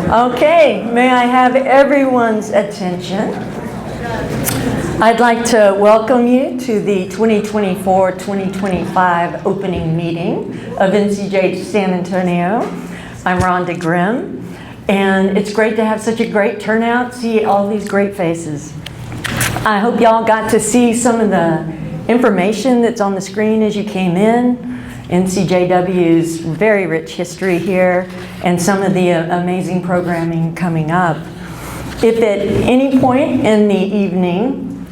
Okay, may I have everyone's attention? I'd like to welcome you to the 2024-2025 opening meeting of NCJ San Antonio. I'm Rhonda Grimm, and it's great to have such a great turnout, see all these great faces. I hope y'all got to see some of the information that's on the screen as you came in. NCJW's very rich history here and some of the amazing programming coming up. If at any point in the evening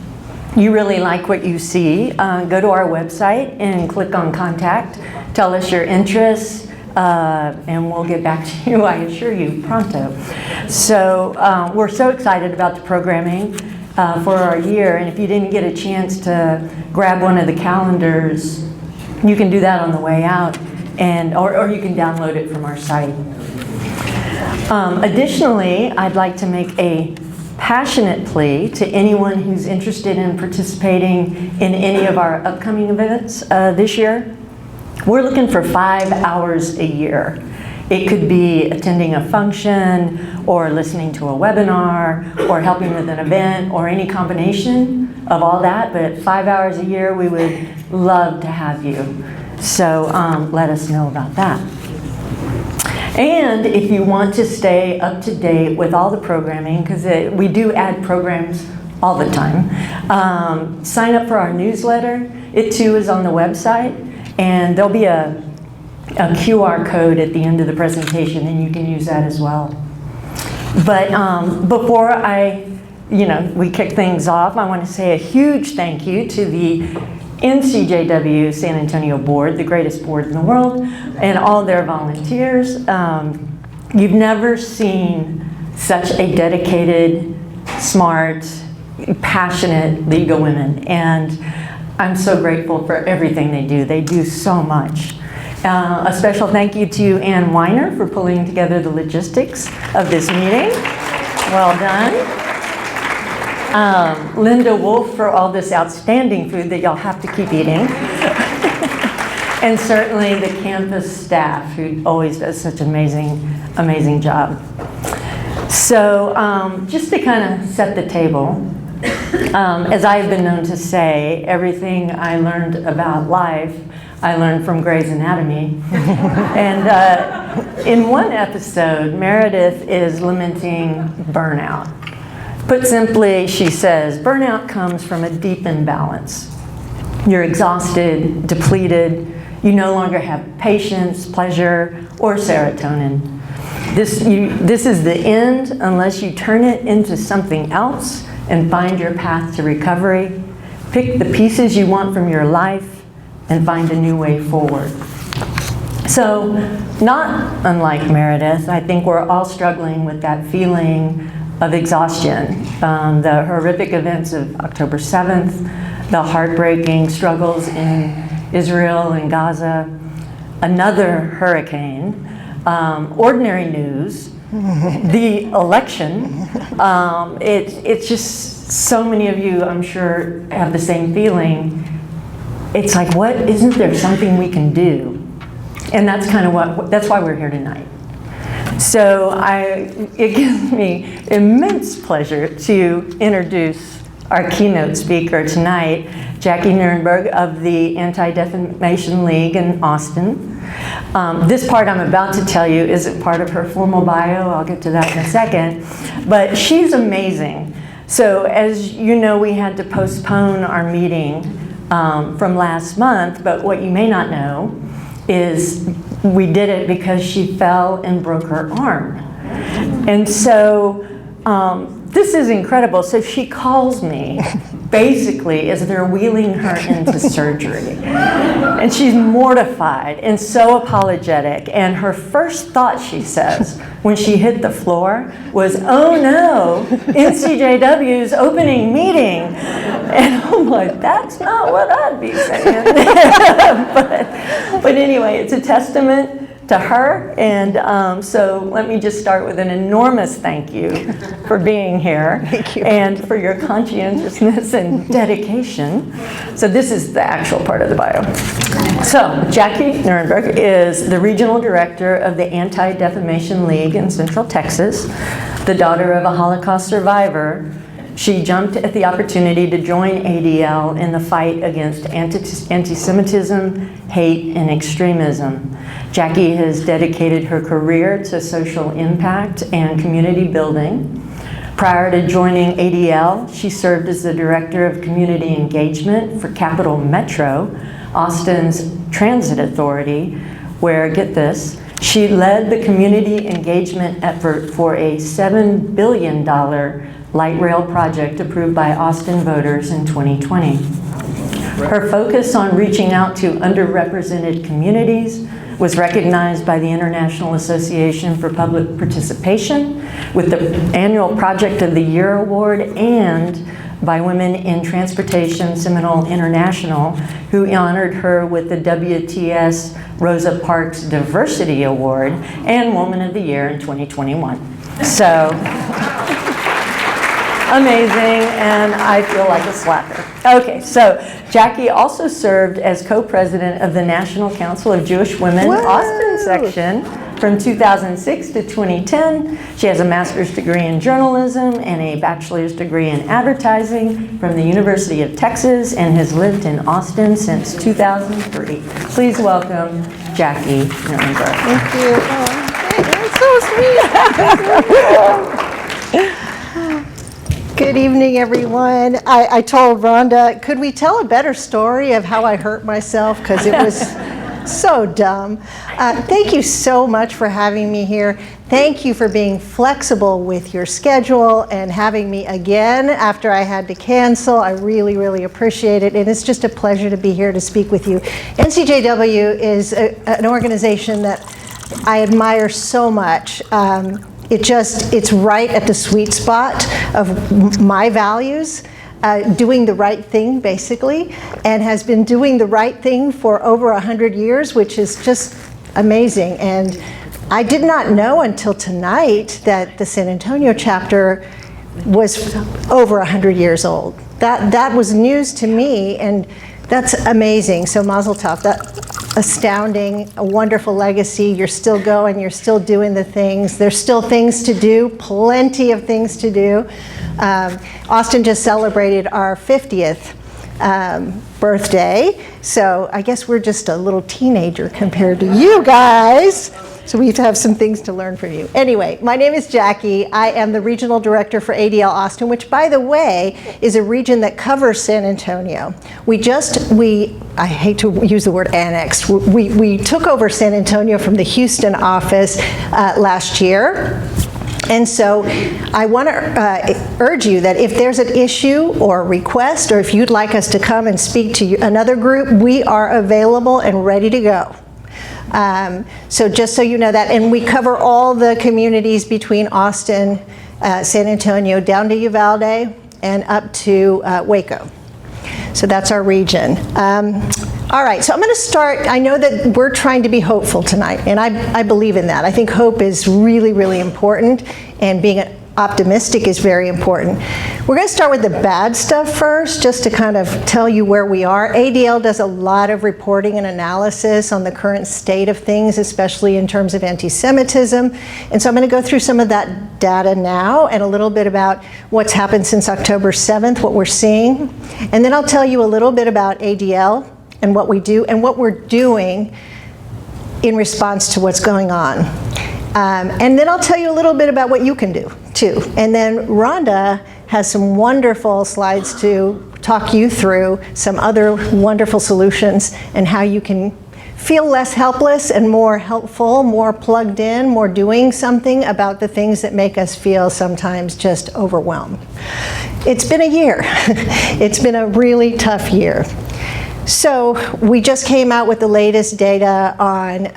you really like what you see, go to our website and click on contact. Tell us your interests and we'll get back to you, I assure you, pronto. So we're so excited about the programming for our year, and if you didn't get a chance to grab one of the calendars, you can do that on the way out, and or you can download it from our site. Additionally, I'd like to make a passionate plea to anyone who's interested in participating in any of our upcoming events this year. We're looking for 5 hours a year. It could be attending a function, or listening to a webinar, or helping with an event, or any combination of all that, but 5 hours a year, we would love to have you. So let us know about that. And if you want to stay up to date with all the programming, because we do add programs all the time, sign up for our newsletter. It too is on the website, and there'll be a QR code at the end of the presentation, and you can use that as well. But before we kick things off, I want to say a huge thank you to the NCJW San Antonio board, the greatest board in the world, and all their volunteers. You've never seen such a dedicated, smart, passionate League of Women, and I'm so grateful for everything they do. They do so much. A special thank you to Ann Weiner for pulling together the logistics of this meeting. Well done. Linda Wolf for all this outstanding food that y'all have to keep eating. And certainly the campus staff, who always does such an amazing job. So just to kind of set the table, as I have been known to say, everything I learned about life I learned from Grey's Anatomy. And in one episode, Meredith is lamenting burnout. Put simply, she says, burnout comes from a deep imbalance. You're exhausted, depleted, you no longer have patience, pleasure, or serotonin. This is the end unless you turn it into something else and find your path to recovery. Pick the pieces you want from your life and find a new way forward. So, not unlike Meredith, I think we're all struggling with that feeling of exhaustion. The horrific events of October 7th, the heartbreaking struggles in Israel and Gaza, another hurricane, ordinary news, the election. It's just, so many of you, I'm sure, have the same feeling. It's like, isn't there something we can do? And that's kind of that's why we're here tonight. So it gives me immense pleasure to introduce our keynote speaker tonight, Jackie Nirenberg of the Anti-Defamation League in Austin. This part I'm about to tell you isn't part of her formal bio. I'll get to that in a second. But she's amazing. So as you know, we had to postpone our meeting from last month, but what you may not know is we did it because she fell and broke her arm. And so this is incredible. So she calls me basically as they're wheeling her into surgery. And she's mortified and so apologetic. And her first thought, she says, when she hit the floor was, oh no, NCJW's opening meeting. And I'm like, that's not what I'd be saying. but anyway, it's a testament to her. And so let me just start with an enormous thank you for being here. Thank you. And for your conscientiousness and dedication. So this is the actual part of the bio. So Jackie Nirenberg is the regional director of the Anti-Defamation League in Central Texas, the daughter of a Holocaust survivor. She jumped at the opportunity to join ADL in the fight against anti-Semitism, hate, and extremism. Jackie has dedicated her career to social impact and community building. Prior to joining ADL, she served as the Director of Community Engagement for Capital Metro, Austin's transit authority, where, get this, she led the community engagement effort for a $7 billion light rail project approved by Austin voters in 2020. Her focus on reaching out to underrepresented communities was recognized by the International Association for Public Participation with the annual Project of the Year Award and by Women in Transportation Seminole International, who honored her with the WTS Rosa Parks Diversity Award and Woman of the Year in 2021. So, amazing, and I feel like a slacker. Okay, so Jackie also served as co-president of the National Council of Jewish Women Austin section from 2006 to 2010. She has a master's degree in journalism and a bachelor's degree in advertising from the University of Texas and has lived in Austin since 2003. Please welcome Jackie Nirenberg. Thank you. Oh, that's so sweet. Good evening, everyone. I told Rhonda, could we tell a better story of how I hurt myself? Because it was so dumb. Thank you so much for having me here. Thank you for being flexible with your schedule and having me again after I had to cancel. I really, really appreciate it. And it's just a pleasure to be here to speak with you. NCJW is an organization that I admire so much. It's right at the sweet spot of my values, doing the right thing, basically, and has been doing the right thing for over 100 years, which is just amazing. And I did not know until tonight that the San Antonio chapter was over 100 years old. That was news to me, and that's amazing. So Mazel Tov. That's astounding, a wonderful legacy. You're still going, you're still doing the things. There's still things to do, plenty of things to do. Austin just celebrated our 50th birthday, so I guess we're just a little teenager compared to you guys. So we have to have some things to learn from you. Anyway, my name is Jackie. I am the regional director for ADL Austin, which, by the way, is a region that covers San Antonio. I hate to use the word annexed. We took over San Antonio from the Houston office last year. And so I want to urge you that if there's an issue or request, or if you'd like us to come and speak to another group, we are available and ready to go. So just so you know that, and we cover all the communities between Austin, San Antonio, down to Uvalde, and up to Waco. So that's our region. All right, so I'm going to start. I know that we're trying to be hopeful tonight, and I believe in that. I think hope is really, really important, and being optimistic is very important. We're going to start with the bad stuff first, just to kind of tell you where we are. ADL does a lot of reporting and analysis on the current state of things, especially in terms of anti-Semitism. And so I'm going to go through some of that data now and a little bit about what's happened since October 7th, what we're seeing. And then I'll tell you a little bit about ADL and what we do and what we're doing in response to what's going on. And then I'll tell you a little bit about what you can do, too. And then Rhonda has some wonderful slides to talk you through some other wonderful solutions and how you can feel less helpless and more helpful, more plugged in, more doing something about the things that make us feel sometimes just overwhelmed. It's been a year. It's been a really tough year. So we just came out with the latest data on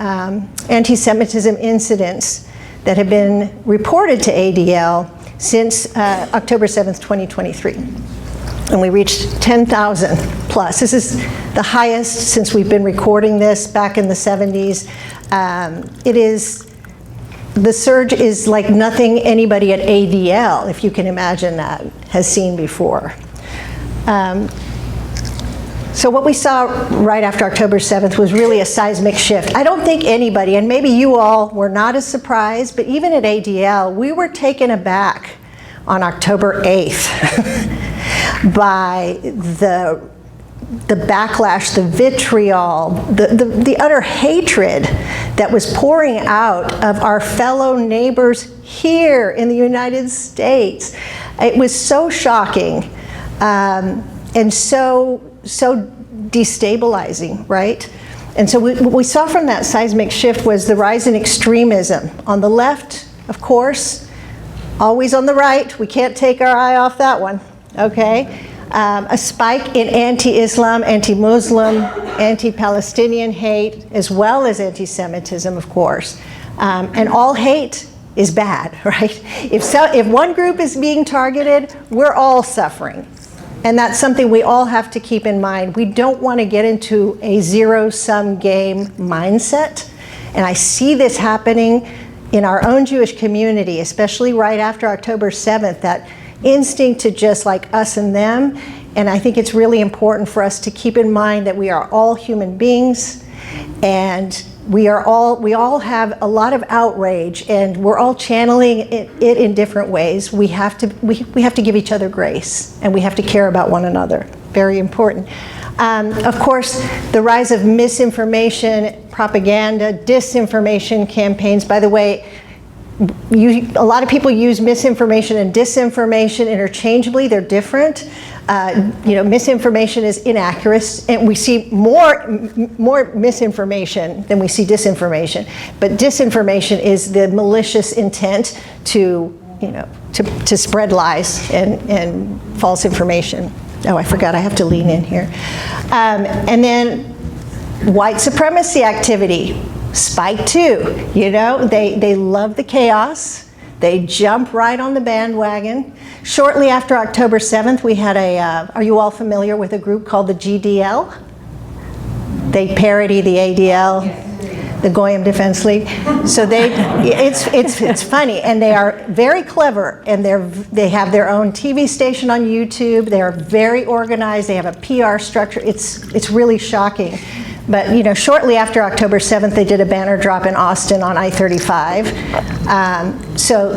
anti-Semitism incidents that have been reported to ADL since October 7th, 2023. And we reached 10,000 plus. This is the highest since we've been recording this back in the 70s. The surge is like nothing anybody at ADL, if you can imagine that, has seen before. So what we saw right after October 7th was really a seismic shift. I don't think anybody, and maybe you all were not as surprised, but even at ADL, we were taken aback on October 8th by the backlash, the vitriol, the utter hatred that was pouring out of our fellow neighbors here in the United States. It was so shocking and so destabilizing, right? And so what we saw from that seismic shift was the rise in extremism. On the left, of course, always on the right. We can't take our eye off that one, okay? A spike in anti-Islam, anti-Muslim, anti-Palestinian hate, as well as anti-Semitism, of course. And all hate is bad, right? If one group is being targeted, we're all suffering. And that's something we all have to keep in mind. We don't want to get into a zero-sum game mindset. And I see this happening in our own Jewish community, especially right after October 7th, that instinct to just like us and them. And I think it's really important for us to keep in mind that we are all human beings, and we all have a lot of outrage, and we're all channeling it in different ways. We have to give each other grace, and we have to care about one another. Very important. Of course, the rise of misinformation, propaganda, disinformation campaigns. By the way, a lot of people use misinformation and disinformation interchangeably. They're different. Misinformation is inaccurate, and we see more misinformation than we see disinformation. But disinformation is the malicious intent to spread lies and false information. Oh, I forgot, I have to lean in here. And then white supremacy activity, spike too. They love the chaos. They jump right on the bandwagon. Shortly after October 7th, we had are you all familiar with a group called the GDL? They parody the ADL, the Goyim Defense League. So it's funny, and they are very clever, and they have their own TV station on YouTube. They are very organized. They have a PR structure. It's really shocking. But shortly after October 7th, they did a banner drop in Austin on I-35. So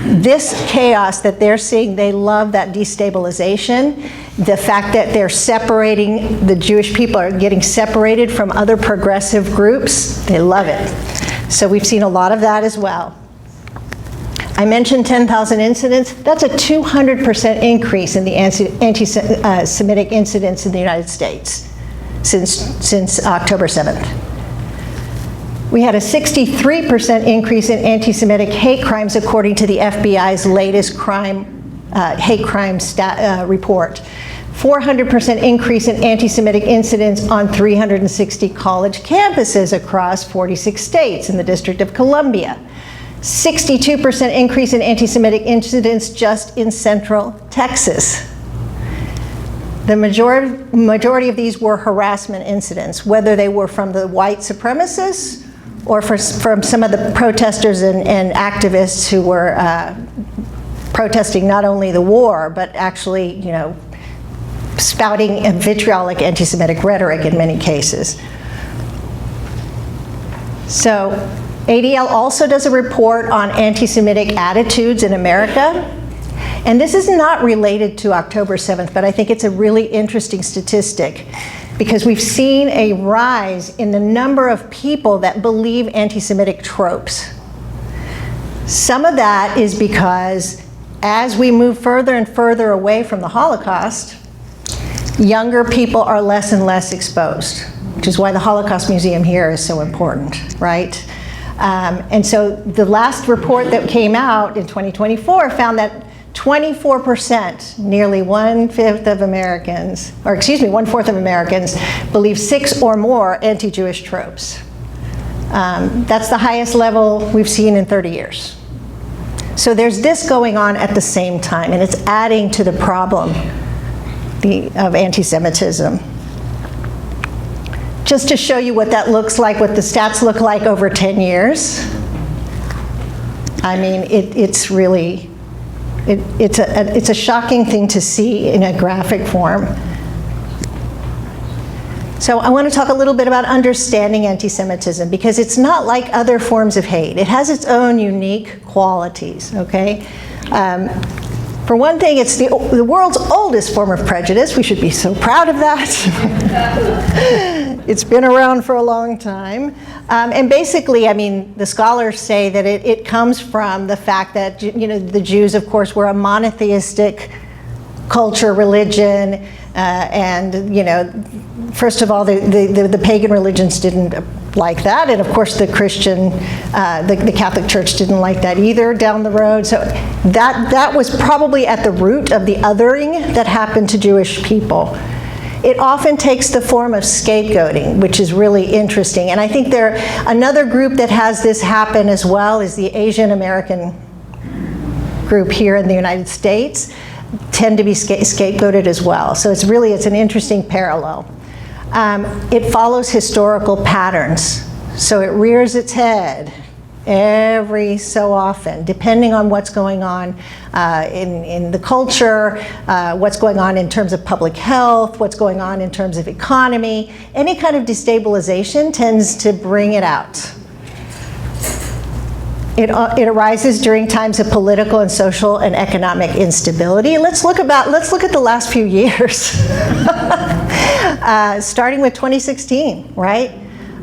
this chaos that they're seeing, they love that destabilization. The fact that they're separating, the Jewish people are getting separated from other progressive groups, they love it. So we've seen a lot of that as well. I mentioned 10,000 incidents. That's a 200% increase in the anti-Semitic incidents in the United States since October 7th. We had a 63% increase in anti-Semitic hate crimes according to the FBI's latest hate crime report. 400% increase in anti-Semitic incidents on 360 college campuses across 46 states in the District of Columbia. 62% increase in anti-Semitic incidents just in Central Texas. The majority of these were harassment incidents, whether they were from the white supremacists or from some of the protesters and activists who were protesting not only the war, but actually, spouting a vitriolic anti-Semitic rhetoric in many cases. So ADL also does a report on anti-Semitic attitudes in America. And this is not related to October 7th, but I think it's a really interesting statistic because we've seen a rise in the number of people that believe anti-Semitic tropes. Some of that is because as we move further and further away from the Holocaust, younger people are less and less exposed, which is why the Holocaust Museum here is so important, right? And so the last report that came out in 2024 found that 24%, nearly one-fourth of Americans believe 6 or more anti-Jewish tropes. That's the highest level we've seen in 30 years. So there's this going on at the same time, and it's adding to the problem of anti-Semitism. just to show you what that looks like, what the stats look like over 10 years. I mean, it's really, it's a shocking thing to see in a graphic form. So I want to talk a little bit about understanding anti-Semitism, because it's not like other forms of hate. It has its own unique qualities, okay? For one thing, it's the world's oldest form of prejudice. We should be so proud of that. It's been around for a long time. And basically, I mean, the scholars say that it comes from the fact that, you know, the Jews, of course, were a monotheistic culture, religion, and, you know, first of all, the pagan religions didn't like that, and of course the Christian, the Catholic Church didn't like that either down the road. So that was probably at the root of the othering that happened to Jewish people. It often takes the form of scapegoating, which is really interesting. And I think another group that has this happen as well is the Asian American group here in the United States tend to be scapegoated as well. So it's an interesting parallel. It follows historical patterns. So it rears its head every so often, depending on what's going on in the culture, what's going on in terms of public health, what's going on in terms of economy. Any kind of destabilization tends to bring it out. It arises during times of political and social and economic instability. Let's look at the last few years. Starting with 2016, right?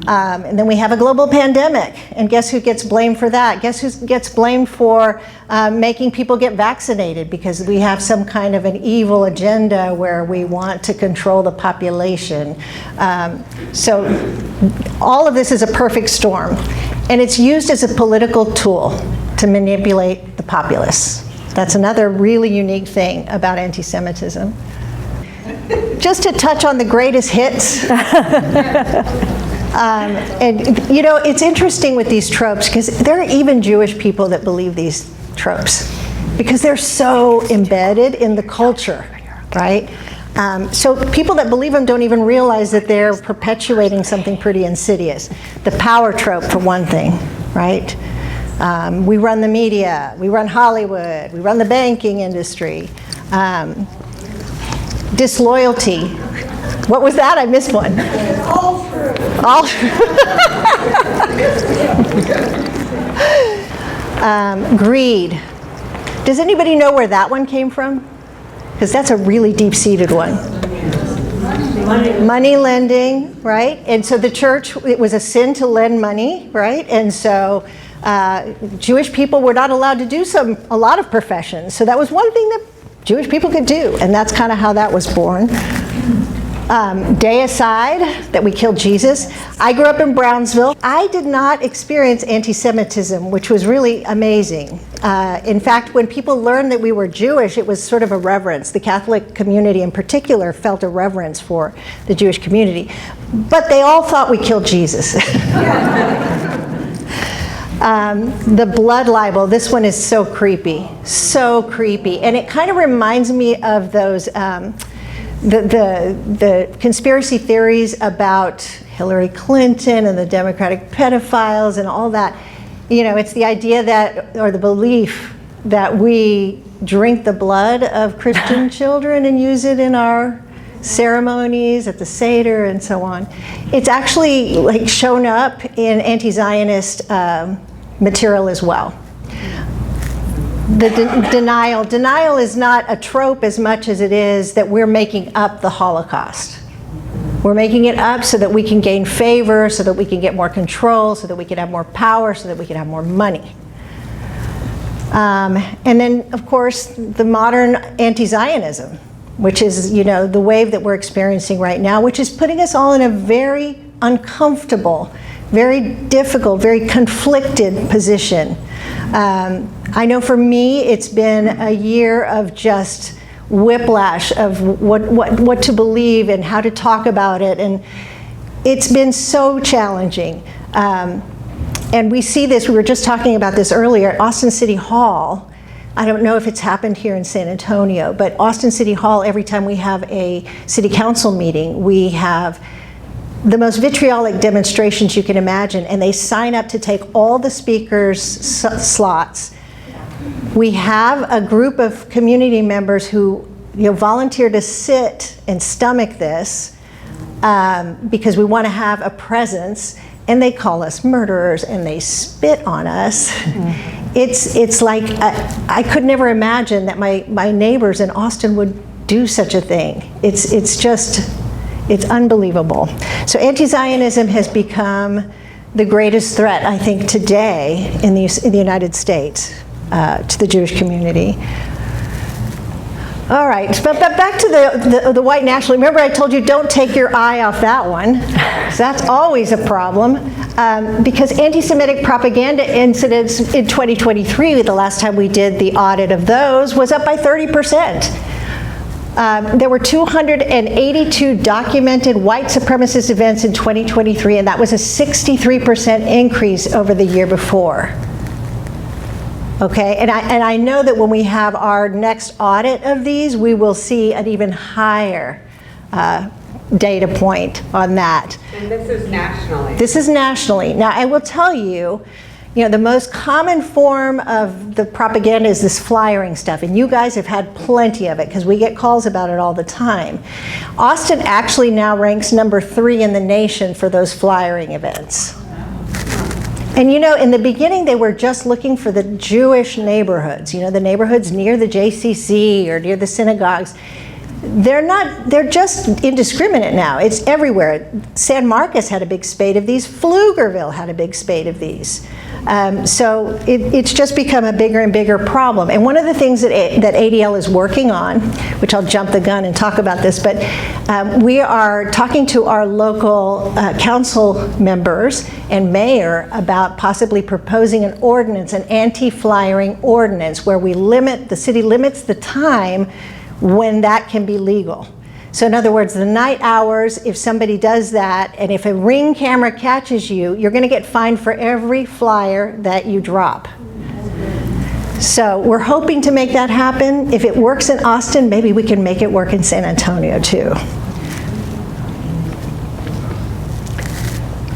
And then we have a global pandemic, and guess who gets blamed for that? Guess who gets blamed for making people get vaccinated, because we have some kind of an evil agenda where we want to control the population. So all of this is a perfect storm, and it's used as a political tool to manipulate the populace. That's another really unique thing about anti-Semitism. Just to touch on the greatest hits. And you know, it's interesting with these tropes, because there are even Jewish people that believe these tropes, because they're so embedded in the culture, right? So people that believe them don't even realize that they're perpetuating something pretty insidious. The power trope, for one thing, right? We run the media, we run Hollywood, we run the banking industry. Disloyalty. What was that? I missed one. All true. All true. Greed. Does anybody know where that one came from? Because that's a really deep-seated one. Money lending, right? And so the church, it was a sin to lend money, right? And so Jewish people were not allowed to do a lot of professions. So that was one thing that Jewish people could do, and that's kind of how that was born. Deicide, that we killed Jesus. I grew up in Brownsville. I did not experience anti-Semitism, which was really amazing. In fact, when people learned that we were Jewish, it was sort of a reverence. The Catholic community in particular felt a reverence for the Jewish community. But they all thought we killed Jesus. The blood libel, this one is so creepy, and it kind of reminds me of those the conspiracy theories about Hillary Clinton and the Democratic pedophiles and all that. You know, it's the idea that, or the belief that we drink the blood of Christian children and use it in our ceremonies at the Seder and so on. It's actually like shown up in anti-Zionist material as well. The denial is not a trope as much as it is that we're making up the Holocaust. We're making it up so that we can gain favor, so that we can get more control, so that we can have more power, so that we can have more money. And then, of course, the modern anti-Zionism, which is, you know, the wave that we're experiencing right now, which is putting us all in a very uncomfortable, very difficult, very conflicted position. I know for me, it's been a year of just whiplash of what to believe and how to talk about it, and it's been so challenging. And we see this, we were just talking about this earlier, at Austin City Hall. I don't know if it's happened here in San Antonio, but Austin City Hall, every time we have a city council meeting, we have the most vitriolic demonstrations you can imagine, and they sign up to take all the speakers' slots. We have a group of community members who volunteer to sit and stomach this because we want to have a presence, and they call us murderers and they spit on us. It's like I could never imagine that my neighbors in Austin would do such a thing. It's unbelievable. So anti-Zionism has become the greatest threat, I think, today in the United States to the Jewish community. All right, but back to the white nationalist. Remember I told you don't take your eye off that one. So that's always a problem because anti-Semitic propaganda incidents in 2023, the last time we did the audit of those, was up by 30%. There were 282 documented white supremacist events in 2023, and that was a 63% increase over the year before. Okay, and I know that when we have our next audit of these, we will see an even higher data point on that. And this is nationally. This is nationally. Now, I will tell you, the most common form of the propaganda is this flyering stuff, and you guys have had plenty of it because we get calls about it all the time. Austin actually now ranks number 3 in the nation for those flyering events. And in the beginning, they were just looking for the Jewish neighborhoods, the neighborhoods near the JCC or near the synagogues. They're just indiscriminate now. It's everywhere. San Marcos had a big spate of these. Pflugerville had a big spate of these. So it's just become a bigger and bigger problem. And one of the things that ADL is working on, which I'll jump the gun and talk about this, but we are talking to our local council members and mayor about possibly proposing an ordinance, an anti-flyering ordinance, where the city limits the time when that can be legal. So in other words, the night hours, if somebody does that, and if a Ring camera catches you, you're going to get fined for every flyer that you drop. So we're hoping to make that happen. If it works in Austin, maybe we can make it work in San Antonio too.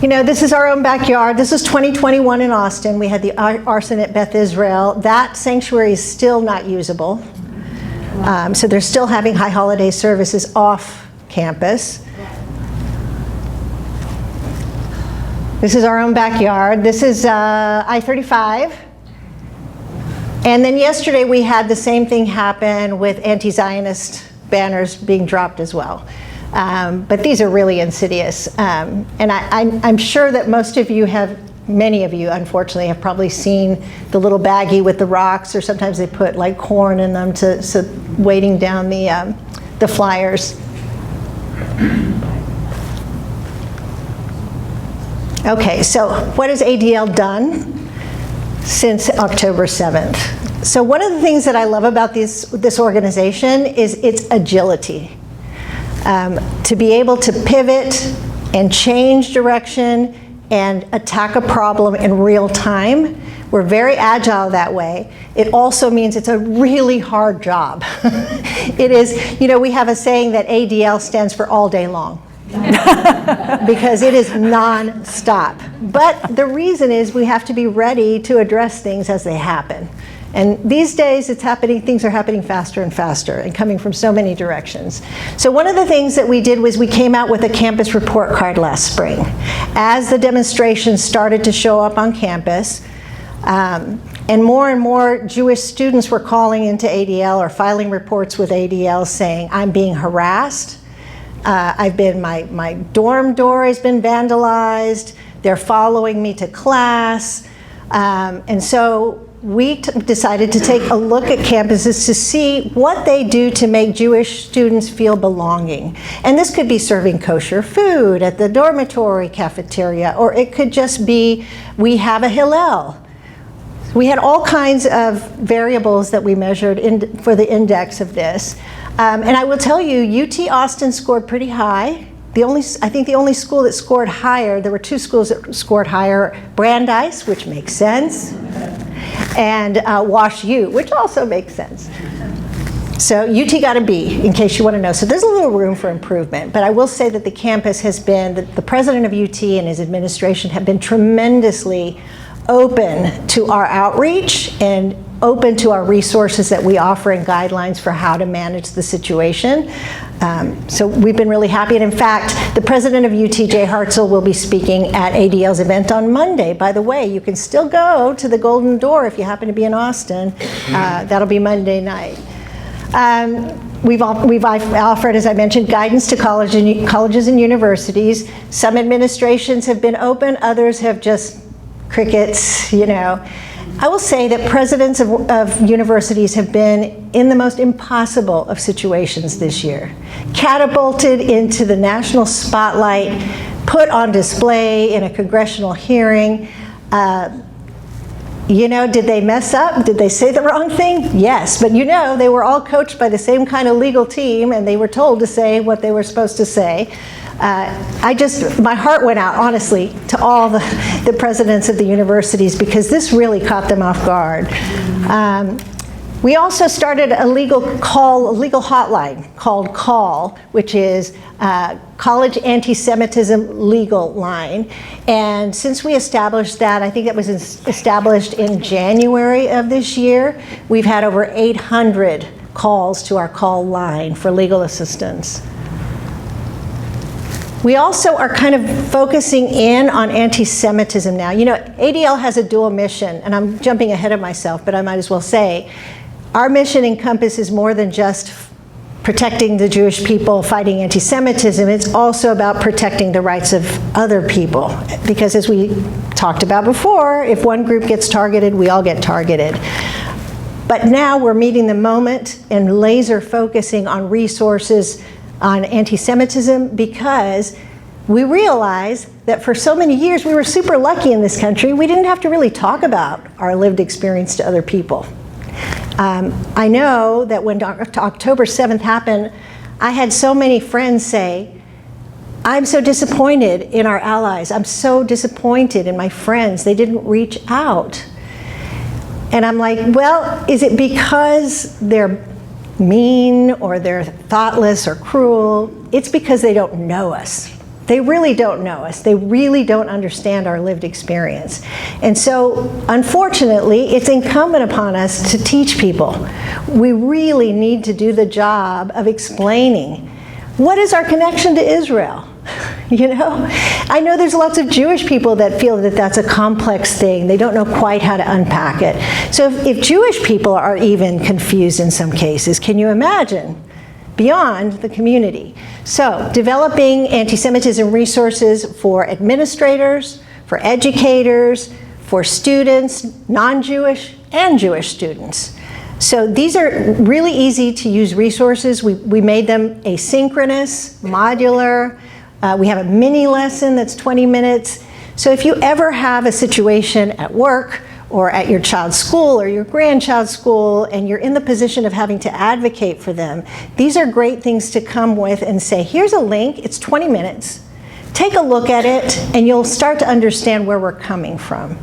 This is our own backyard. This is 2021 in Austin. We had the arson at Beth Israel. That sanctuary is still not usable. So they're still having high holiday services off campus. This is our own backyard. This is I-35. And then yesterday we had the same thing happen with anti-Zionist banners being dropped as well. But these are really insidious. And I'm sure that many of you, unfortunately, have probably seen the little baggie with the rocks, or sometimes they put like corn in them so weighting down the flyers. Okay, so what has ADL done since October 7th? So one of the things that I love about this organization is its agility. To be able to pivot and change direction and attack a problem in real time. We're very agile that way. It also means it's a really hard job. It is, we have a saying that ADL stands for all day long. Because it is non-stop. But the reason is we have to be ready to address things as they happen. And these days things are happening faster and faster and coming from so many directions. So one of the things that we did was we came out with a campus report card last spring. As the demonstrations started to show up on campus, and more Jewish students were calling into ADL or filing reports with ADL saying, I'm being harassed, my dorm door has been vandalized, they're following me to class, and so we decided to take a look at campuses to see what they do to make Jewish students feel belonging. And this could be serving kosher food at the dormitory cafeteria, or it could just be, we have a Hillel. We had all kinds of variables that we measured for the index of this. And I will tell you, UT Austin scored pretty high. I think the only school that scored higher, there were 2 schools that scored higher, Brandeis, which makes sense, and Wash U, which also makes sense. So UT got a B, in case you want to know. So there's a little room for improvement. But I will say that the campus has been, the president of UT and his administration have been tremendously open to our outreach and open to our resources that we offer and guidelines for how to manage the situation. So we've been really happy. And in fact, the president of UT, Jay Hartzell, will be speaking at ADL's event on Monday. By the way, you can still go to the Golden Door if you happen to be in Austin. That'll be Monday night. We've offered, as I mentioned, guidance to colleges and universities. Some administrations have been open, others have just crickets, you know. I will say that presidents of universities have been in the most impossible of situations this year. Catapulted into the national spotlight, put on display in a congressional hearing. You know, did they mess up? Did they say the wrong thing? Yes, but you know, they were all coached by the same kind of legal team and they were told to say what they were supposed to say. My heart went out, honestly, to all the presidents of the universities because this really caught them off guard. We also started a legal hotline called CALL, which is College Anti-Semitism Legal Line. And since we established that, I think that was established in January of this year, we've had over 800 calls to our CALL line for legal assistance. We also are kind of focusing in on anti-Semitism now. You know, ADL has a dual mission, and I'm jumping ahead of myself, but I might as well say, our mission encompasses more than just protecting the Jewish people, fighting anti-Semitism. It's also about protecting the rights of other people. Because as we talked about before, if one group gets targeted, we all get targeted. But now we're meeting the moment and laser focusing on resources on anti-Semitism because we realize that for so many years we were super lucky in this country. We didn't have to really talk about our lived experience to other people. I know that when October 7th happened, I had so many friends say, I'm so disappointed in our allies. I'm so disappointed in my friends. They didn't reach out. And I'm like, well, is it because they're mean or they're thoughtless or cruel? It's because they don't know us. They really don't know us. They really don't understand our lived experience. And so, unfortunately, it's incumbent upon us to teach people. We really need to do the job of explaining what is our connection to Israel. You know, I know there's lots of Jewish people that feel that that's a complex thing. They don't know quite how to unpack it. So if Jewish people are even confused in some cases, can you imagine beyond the community? So developing anti-Semitism resources for administrators, for educators, for students, non-Jewish and Jewish students. So these are really easy to use resources. We made them asynchronous, modular. We have a mini lesson that's 20 minutes. So if you ever have a situation at work or at your child's school or your grandchild's school and you're in the position of having to advocate for them, these are great things to come with and say, here's a link, it's 20 minutes. Take a look at it and you'll start to understand where we're coming from.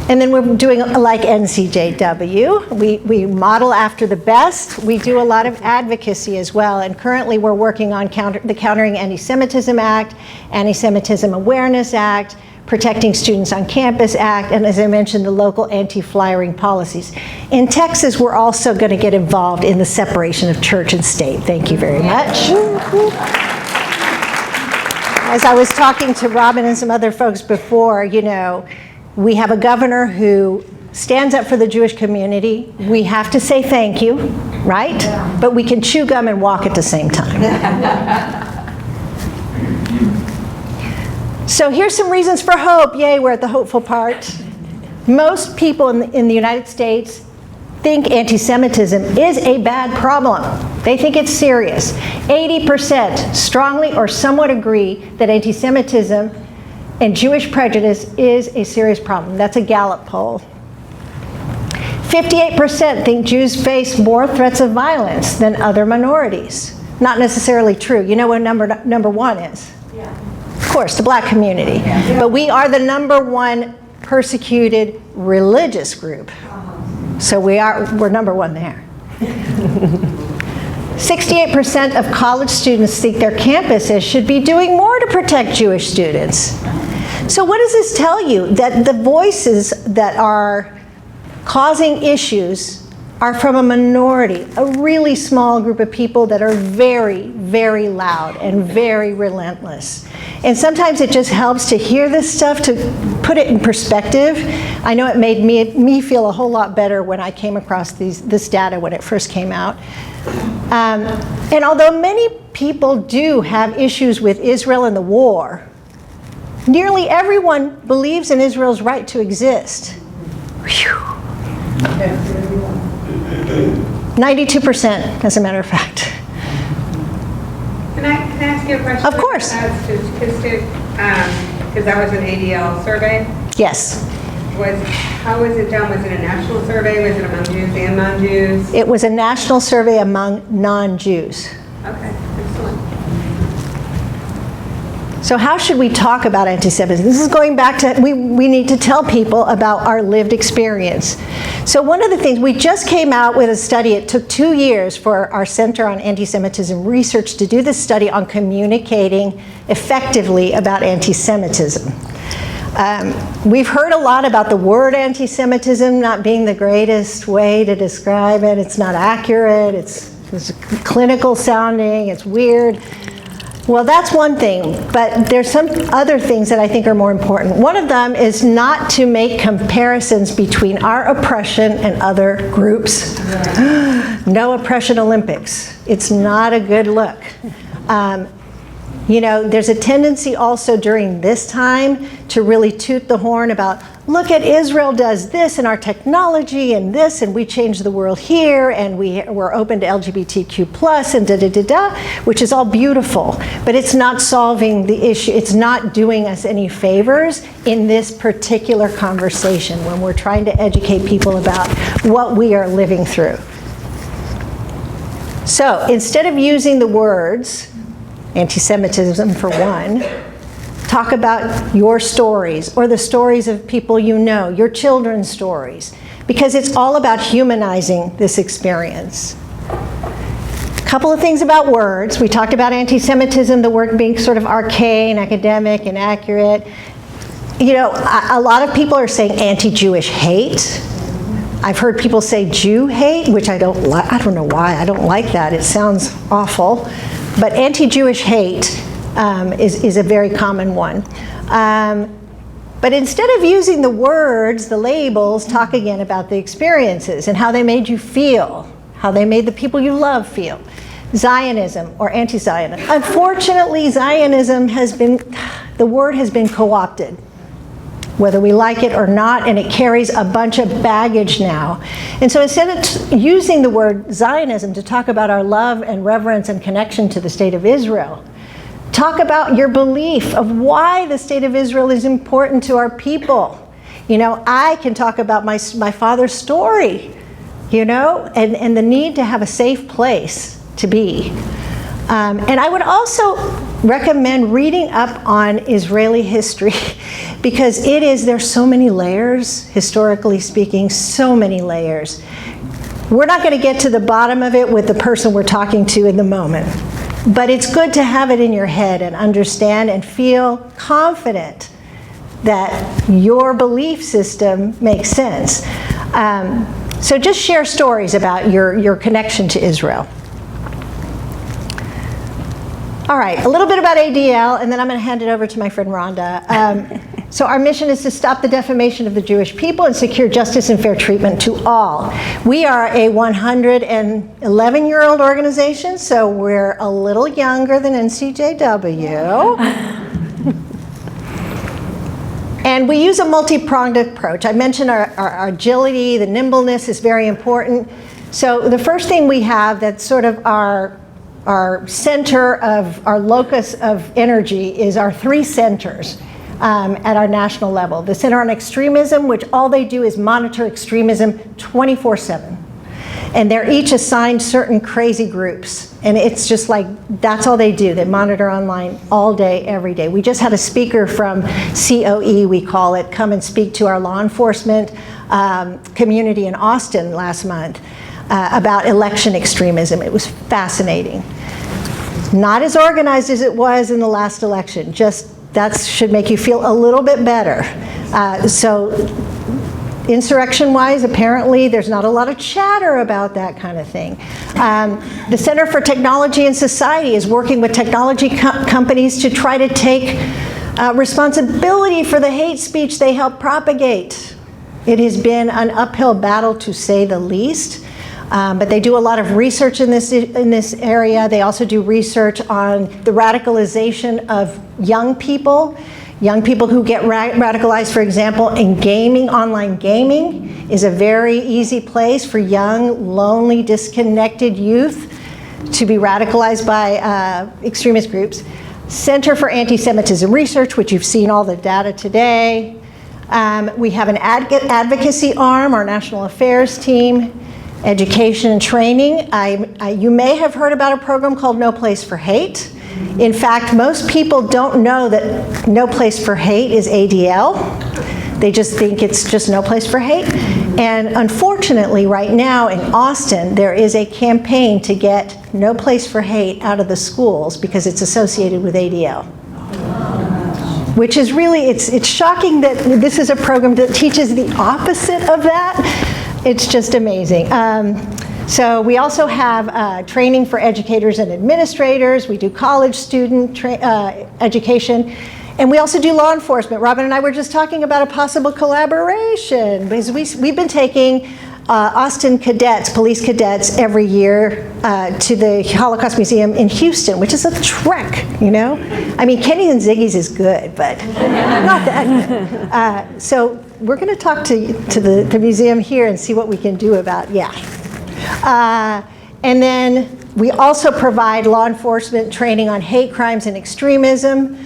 And then we're doing like NCJW. We model after the best. We do a lot of advocacy as well. And currently we're working on the Countering Anti-Semitism Act, Anti-Semitism Awareness Act, Protecting Students on Campus Act, and as I mentioned, the local anti-flyering policies. In Texas, we're also going to get involved in the separation of church and state. Thank you very much. As I was talking to Robin and some other folks before, you know, we have a governor who stands up for the Jewish community. We have to say thank you, right? Yeah. But we can chew gum and walk at the same time. So here's some reasons for hope. Yay, we're at the hopeful part. Most people in the United States think anti-Semitism is a bad problem. They think it's serious. 80% strongly or somewhat agree that anti-Semitism and Jewish prejudice is a serious problem. That's a Gallup poll. 58% think Jews face more threats of violence than other minorities. Not necessarily true. You know what number one is? Yeah. Of course, the black community. Yeah. But we are the #1 persecuted religious group. So we're number one there. 68% of college students think their campuses should be doing more to protect Jewish students. So what does this tell you? That the voices that are causing issues are from a minority, a really small group of people that are very, very loud and very relentless. And sometimes it just helps to hear this stuff, to put it in perspective. I know it made me feel a whole lot better when I came across this data when it first came out. And although many people do have issues with Israel and the war, nearly everyone believes in Israel's right to exist. Whew. 92%, as a matter of fact. Can I ask you a question? Of course. Because that was an ADL survey. Yes. How was it done? Was it a national survey? Was it among Jews and non-Jews? It was a national survey among non-Jews. Okay, excellent. So how should we talk about anti-Semitism? This is going back to, we need to tell people about our lived experience. So one of the things, we just came out with a study. It took 2 years for our Center on Anti-Semitism Research to do this study on communicating effectively about anti-Semitism. We've heard a lot about the word anti-Semitism not being the greatest way to describe it. It's not accurate, it's clinical sounding, it's weird. Well, that's one thing, but there's some other things that I think are more important. One of them is not to make comparisons between our oppression and other groups. No oppression Olympics. It's not a good look. You know, there's a tendency also during this time to really toot the horn about, look at Israel does this in our technology and this, and we changed the world here, and we're open to LGBTQ+, and da-da-da-da, which is all beautiful. But it's not solving the issue. It's not doing us any favors in this particular conversation when we're trying to educate people about what we are living through. So instead of using the words, anti-Semitism for one, talk about your stories or the stories of people you know, your children's stories, because it's all about humanizing this experience. A couple of things about words. We talked about anti-Semitism, the word being sort of arcane, academic, inaccurate. You know, a lot of people are saying anti-Jewish hate. I've heard people say Jew hate, which I don't like. I don't know why. I don't like that. It sounds awful. But anti-Jewish hate is a very common one. But instead of using the words, the labels, talk again about the experiences and how they made you feel, how they made the people you love feel. Zionism or anti-Zionism. Unfortunately, Zionism the word has been co-opted, whether we like it or not, and it carries a bunch of baggage now. And so instead of using the word Zionism to talk about our love and reverence and connection to the state of Israel, talk about your belief of why the state of Israel is important to our people. You know, I can talk about my father's story, you know, and the need to have a safe place to be. And I would also recommend reading up on Israeli history because there's so many layers, historically speaking, so many layers. We're not going to get to the bottom of it with the person we're talking to in the moment, but it's good to have it in your head and understand and feel confident that your belief system makes sense. So just share stories about your connection to Israel. All right, a little bit about ADL, and then I'm going to hand it over to my friend Rhonda. So our mission is to stop the defamation of the Jewish people and secure justice and fair treatment to all. We are a 111-year-old organization, so we're a little younger than NCJW. And we use a multi-pronged approach. I mentioned our agility, the nimbleness is very important. So the first thing we have that's sort of our center of our locus of energy is our 3 centers at our national level. The Center on Extremism, which all they do is monitor extremism 24/7. And they're each assigned certain crazy groups. And it's just like, that's all they do. They monitor online all day, every day. We just had a speaker from COE, we call it, come and speak to our law enforcement community in Austin last month about election extremism. It was fascinating. Not as organized as it was in the last election, just that should make you feel a little bit better. So insurrection-wise, apparently, there's not a lot of chatter about that kind of thing. The Center for Technology and Society is working with technology companies to try to take responsibility for the hate speech they help propagate. It has been an uphill battle, to say the least. But they do a lot of research in this area. They also do research on the radicalization of young people who get radicalized, for example, in gaming. Online gaming is a very easy place for young, lonely, disconnected youth to be radicalized by extremist groups. Center for Anti-Semitism Research, which you've seen all the data today. We have an advocacy arm, our national affairs team. Education and training. You may have heard about a program called No Place for Hate. In fact, most people don't know that No Place for Hate is ADL. They just think it's just No Place for Hate. And unfortunately, right now in Austin, there is a campaign to get No Place for Hate out of the schools because it's associated with ADL. Which is really, it's shocking that this is a program that teaches the opposite of that. It's just amazing. So we also have training for educators and administrators. We do college student education. And we also do law enforcement. Robin and I were just talking about a possible collaboration because we've been taking Austin cadets, police cadets, every year to the Holocaust Museum in Houston, which is a trek, you know? I mean, Kenny and Ziggy's is good, but not that good. So we're going to talk to the museum here and see what we can do about, and then we also provide law enforcement training on hate crimes and extremism.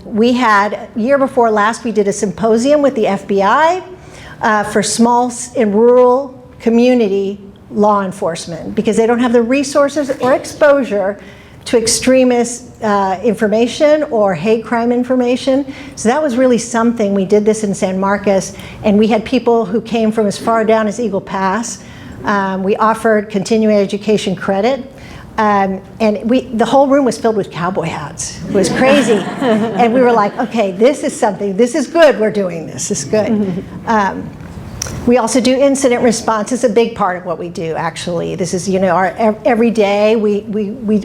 We had, year before last, we did a symposium with the FBI for small and rural community law enforcement because they don't have the resources or exposure to extremist information or hate crime information. So that was really something. We did this in San Marcos, and we had people who came from as far down as Eagle Pass. We offered continuing education credit. And the whole room was filled with cowboy hats. It was crazy. And we were like, okay, this is something, this is good, we're doing this, this is good. We also do incident response. It's a big part of what we do, actually. This is, our every day we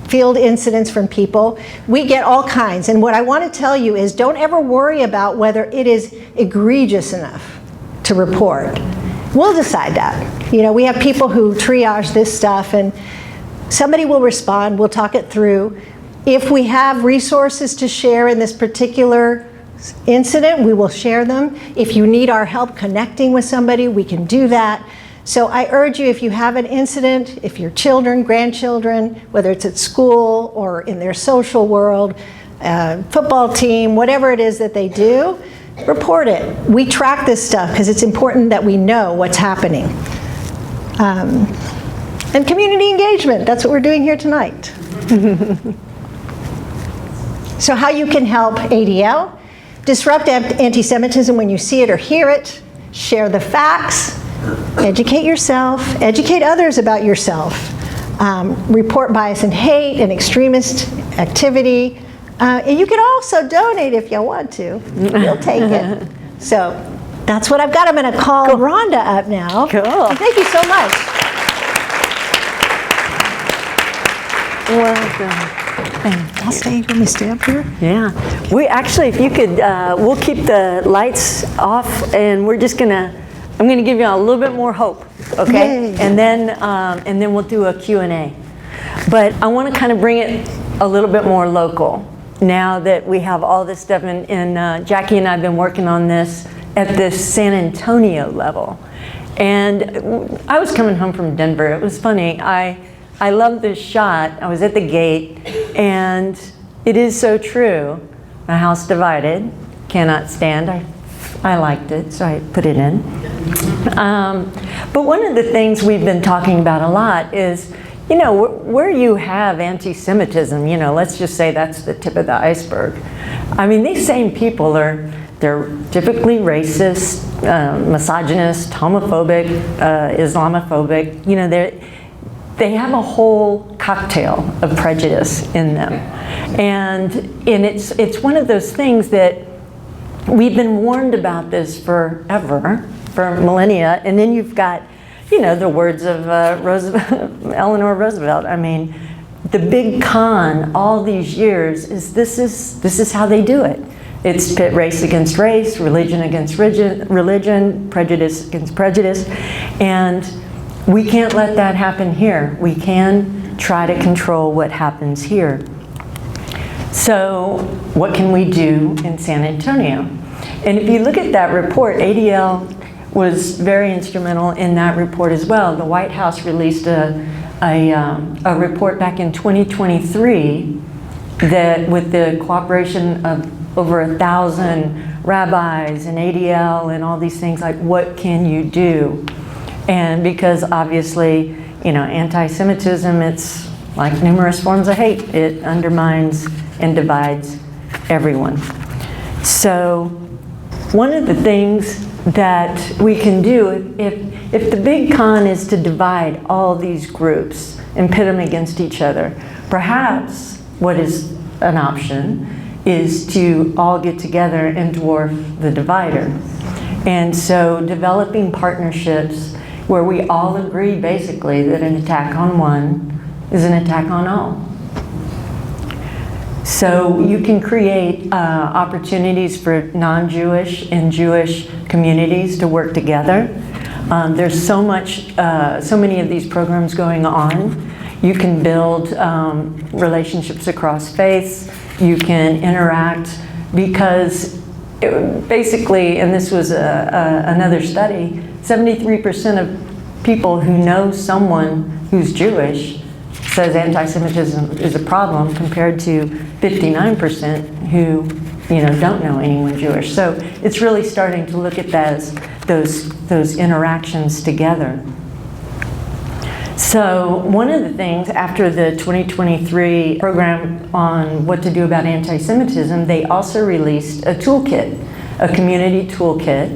field incidents from people. We get all kinds. And what I want to tell you is don't ever worry about whether it is egregious enough to report. We'll decide that. We have people who triage this stuff, and somebody will respond, we'll talk it through. If we have resources to share in this particular incident, we will share them. If you need our help connecting with somebody, we can do that. So I urge you, if you have an incident, if your children, grandchildren, whether it's at school or in their social world, football team, whatever it is that they do, report it. We track this stuff because it's important that we know what's happening. And community engagement, that's what we're doing here tonight. So how you can help ADL, disrupt anti-Semitism when you see it or hear it, share the facts, educate yourself, educate others about yourself, report bias and hate and extremist activity. And you can also donate if you want to. We'll take it. So that's what I've got. I'm going to call Rhonda up now. Cool. And thank you so much. Welcome. I'll stay. Let me stay up here. Yeah. We actually, if you could, we'll keep the lights off, and we're just I'm gonna give you a little bit more hope, okay? Yay. And then we'll do a Q&A. But I want to kind of bring it a little bit more local now that we have all this stuff, and Jackie and I have been working on this at this San Antonio level. And I was coming home from Denver. It was funny. I love this shot. I was at the gate, and it is so true. A house divided, cannot stand. I liked it, so I put it in. But one of the things we've been talking about a lot is, you know, where you have anti-Semitism, you know, let's just say that's the tip of the iceberg. I mean, these same people they're typically racist, misogynist, homophobic, Islamophobic. You know, they have a whole cocktail of prejudice in them. And it's one of those things that we've been warned about this forever, for millennia, and then you've got, you know, the words of Eleanor Roosevelt. I mean, the big con all these years is this is how they do it. It's pit race against race, religion against religion, prejudice against prejudice, and we can't let that happen here. We can try to control what happens here. So what can we do in San Antonio? And if you look at that report, ADL was very instrumental in that report as well. The White House released a report back in 2023 that, with the cooperation of over 1,000 rabbis and ADL and all these things, like, what can you do? And because obviously, you know, anti-Semitism, it's like numerous forms of hate. It undermines and divides everyone. So one of the things that we can do, if the big con is to divide all these groups and pit them against each other, perhaps what is an option is to all get together and dwarf the divider. And so developing partnerships where we all agree basically that an attack on one is an attack on all. So you can create opportunities for non-Jewish and Jewish communities to work together. There's so many of these programs going on. You can build relationships across faiths. You can interact, because basically, and this was another study, 73% of people who know someone who's Jewish says anti-Semitism is a problem, compared to 59% who, you know, don't know anyone Jewish. So it's really starting to look at those interactions together. So one of the things, after the 2023 program on what to do about anti-Semitism, they also released a toolkit, a community toolkit,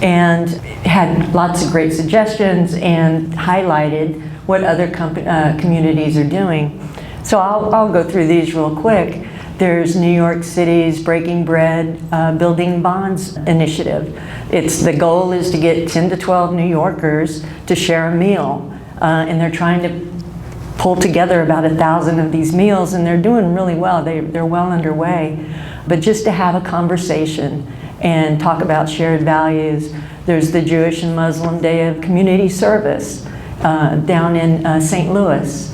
and had lots of great suggestions and highlighted what other communities are doing. So I'll go through these real quick. There's New York City's Breaking Bread Building Bonds initiative. The goal is to get 10 to 12 New Yorkers to share a meal. And they're trying to pull together about 1,000 of these meals, and they're doing really well. They're well underway. But just to have a conversation and talk about shared values. There's the Jewish and Muslim Day of Community Service down in St. Louis.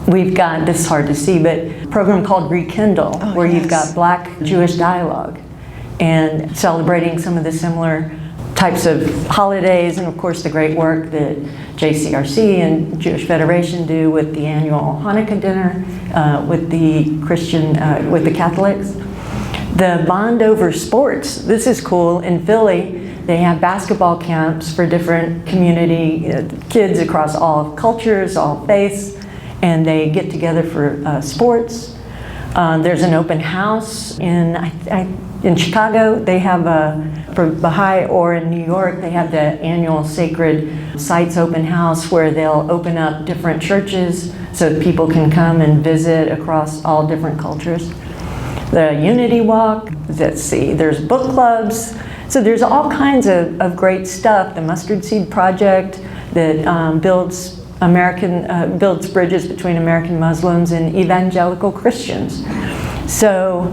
We've got, this is hard to see, but a program called Rekindle, where you've got Black-Jewish dialogue and celebrating some of the similar types of holidays, and of course the great work that JCRC and Jewish Federation do with the annual Hanukkah dinner with the Catholics. The Bond Over Sports, this is cool. In Philly, they have basketball camps for different community kids across all cultures, all faiths, and they get together for sports. There's an open house in Chicago. They have for Baha'i, or in New York, they have the annual Sacred Sites open house where they'll open up different churches so that people can come and visit across all different cultures. The Unity Walk, let's see, there's book clubs. So there's all kinds of great stuff. The Mustard Seed Project that builds bridges between American Muslims and evangelical Christians. So,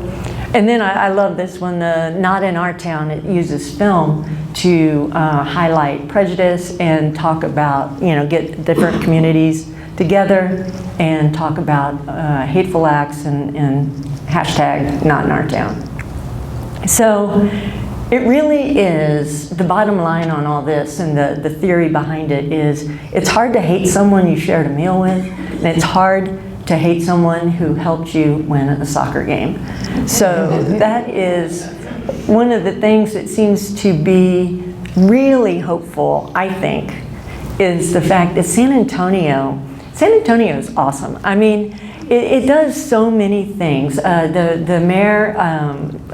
and then I love this one, the Not in Our Town. It uses film to highlight prejudice and talk about, get different communities together and talk about hateful acts and hashtag Not in Our Town. So it really is, the bottom line on all this and the theory behind it is, it's hard to hate someone you shared a meal with, and it's hard to hate someone who helped you win a soccer game. So that is one of the things that seems to be really hopeful, I think, is the fact that San Antonio San Antonio is awesome. I mean, it does so many things. The mayor,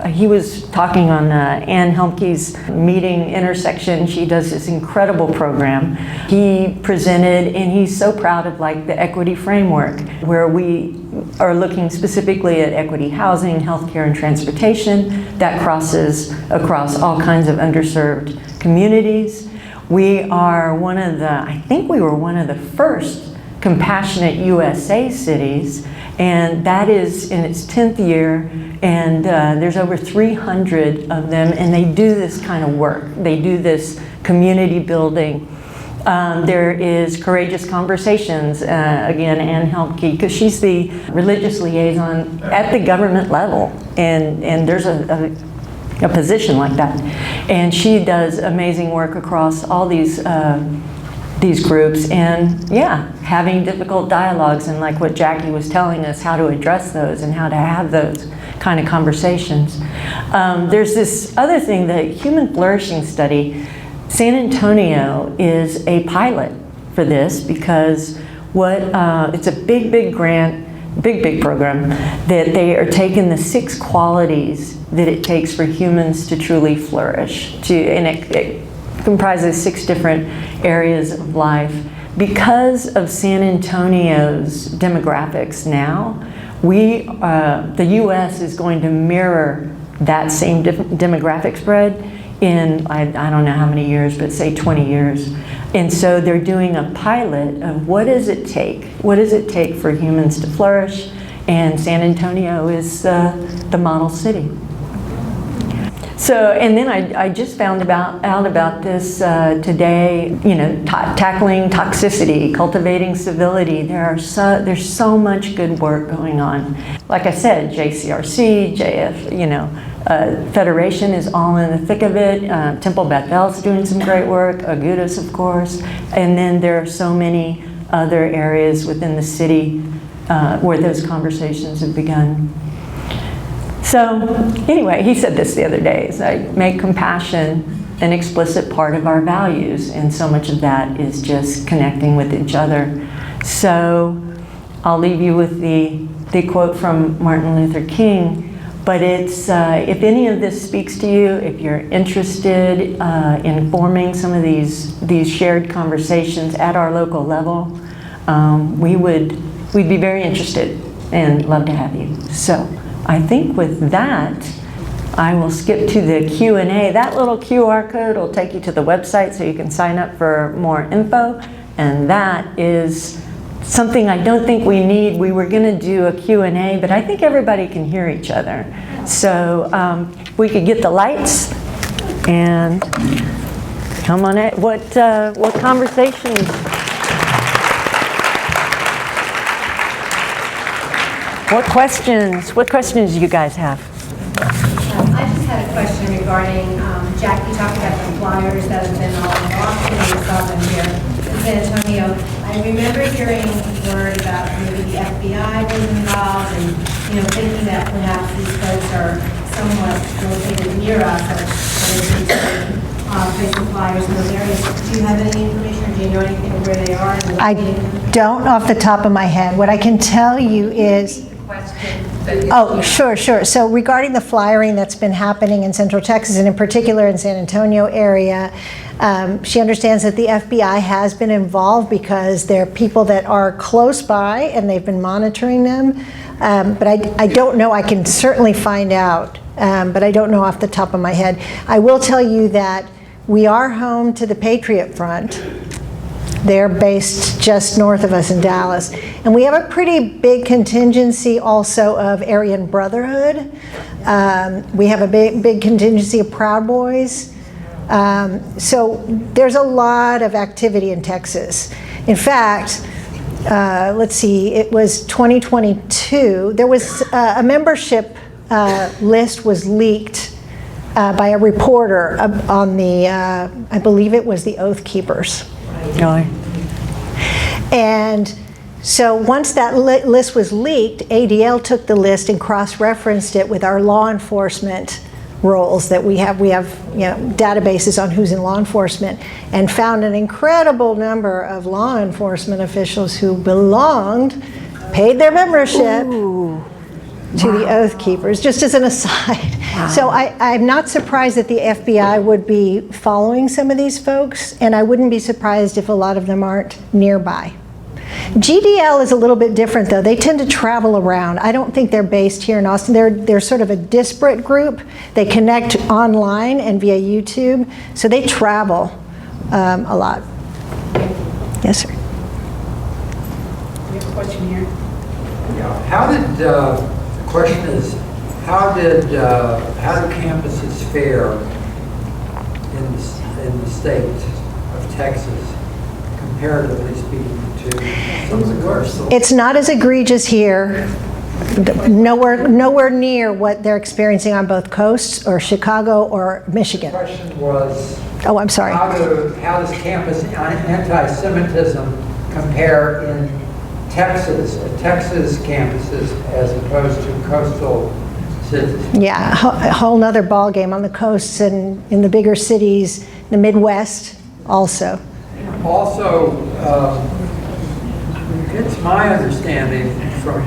he was talking on Ann Helmke's meeting intersection. She does this incredible program. He presented, and he's so proud of like the equity framework, where we are looking specifically at equity housing, healthcare, and transportation that crosses across all kinds of underserved communities. We are one of the, I think we were one of the first Compassionate USA cities, and that is in its 10th year, and there's over 300 of them, and they do this kind of work. They do this community building. There is Courageous Conversations, again, Ann Helmke, because she's the religious liaison at the government level, and there's a position like that. And she does amazing work across all these groups, and yeah, having difficult dialogues, and like what Jackie was telling us, how to address those and how to have those kind of conversations. There's this other thing, the Human Flourishing Study. San Antonio is a pilot for this because it's a big grant, big program that they are taking the 6 qualities that it takes for humans to truly flourish. And it comprises 6 different areas of life. Because of San Antonio's demographics now, the U.S. is going to mirror that same demographic spread in, I don't know how many years, but say 20 years. And so they're doing a pilot of what does it take? What does it take for humans to flourish? And San Antonio is the model city. So, and then I just found out about this today, you know, tackling toxicity, cultivating civility. There's so much good work going on. Like I said, JCRC, JF, you know, Federation is all in the thick of it. Temple Bethel's doing some great work, Agudas, of course. And then there are so many other areas within the city where those conversations have begun. So anyway, he said this the other day, is like, make compassion an explicit part of our values, and so much of that is just connecting with each other. So I'll leave you with the quote from Martin Luther King, but it's, if any of this speaks to you, if you're interested in forming some of these shared conversations at our local level, we'd be very interested and love to have you. So I think with that, I will skip to the Q&A. That little QR code will take you to the website so you can sign up for more info. And that is something I don't think we need. We were going to do a Q&A, but I think everybody can hear each other. So we could get the lights and come on it. What conversations? What questions do you guys have? I just had a question regarding, Jackie talked about the flyers that have been all lost, and we saw them here in San Antonio. I remember hearing word about maybe the FBI was involved, and thinking that perhaps these folks are somewhat located near us, or placing flyers in those areas. Do you have any information, or do you know anything of where they are? I don't off the top of my head. What I can tell you is, oh, sure. So regarding the flyering that's been happening in Central Texas, and in particular in San Antonio area, she understands that the FBI has been involved because there are people that are close by and they've been monitoring them. But I don't know. I can certainly find out, but I don't know off the top of my head. I will tell you that we are home to the Patriot Front. They're based just north of us in Dallas. And we have a pretty big contingency also of Aryan Brotherhood. We have a big contingency of Proud Boys. So there's a lot of activity in Texas. In fact, let's see, it was 2022. There was a membership list was leaked by a reporter on the, I believe it was the Oath Keepers. Really? And so once that list was leaked, ADL took the list and cross-referenced it with our law enforcement roles that we have. We have, you know, databases on who's in law enforcement, and found an incredible number of law enforcement officials who belonged, paid their membership to the Oath Keepers, just as an aside. So I'm not surprised that the FBI would be following some of these folks, and I wouldn't be surprised if a lot of them aren't nearby. GDL is a little bit different, though. They tend to travel around. I don't think they're based here in Austin. They're sort of a disparate group. They connect online and via YouTube, so they travel a lot. Yes, sir. We have a question here. Yeah. How did the question is, how do campuses fare in the state of Texas, comparatively speaking to some of the coastal? It's not as egregious here. Nowhere near what they're experiencing on both coasts or Chicago or Michigan. The question was, Oh, I'm sorry. how does campus anti-Semitism compare in Texas campuses as opposed to coastal cities? Yeah, a whole nother ballgame on the coasts and in the bigger cities, the Midwest also. Also, it's my understanding from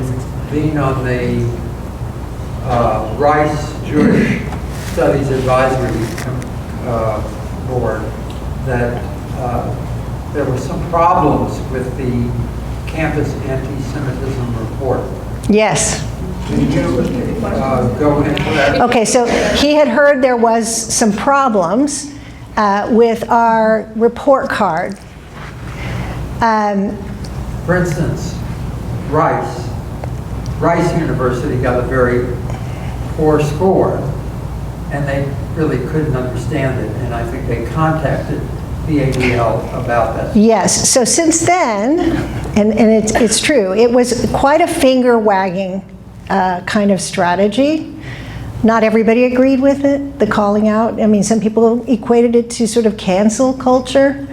being on the Rice Jewish Studies Advisory Board that there were some problems with the campus anti-Semitism report. Yes. Can you go into that? Okay, so he had heard there was some problems with our report card. For instance, Rice University got a very poor score, and they really couldn't understand it, and I think they contacted the ADL about that. Yes, so since then, and it's true, it was quite a finger-wagging kind of strategy. Not everybody agreed with it, the calling out. I mean, some people equated it to sort of cancel culture.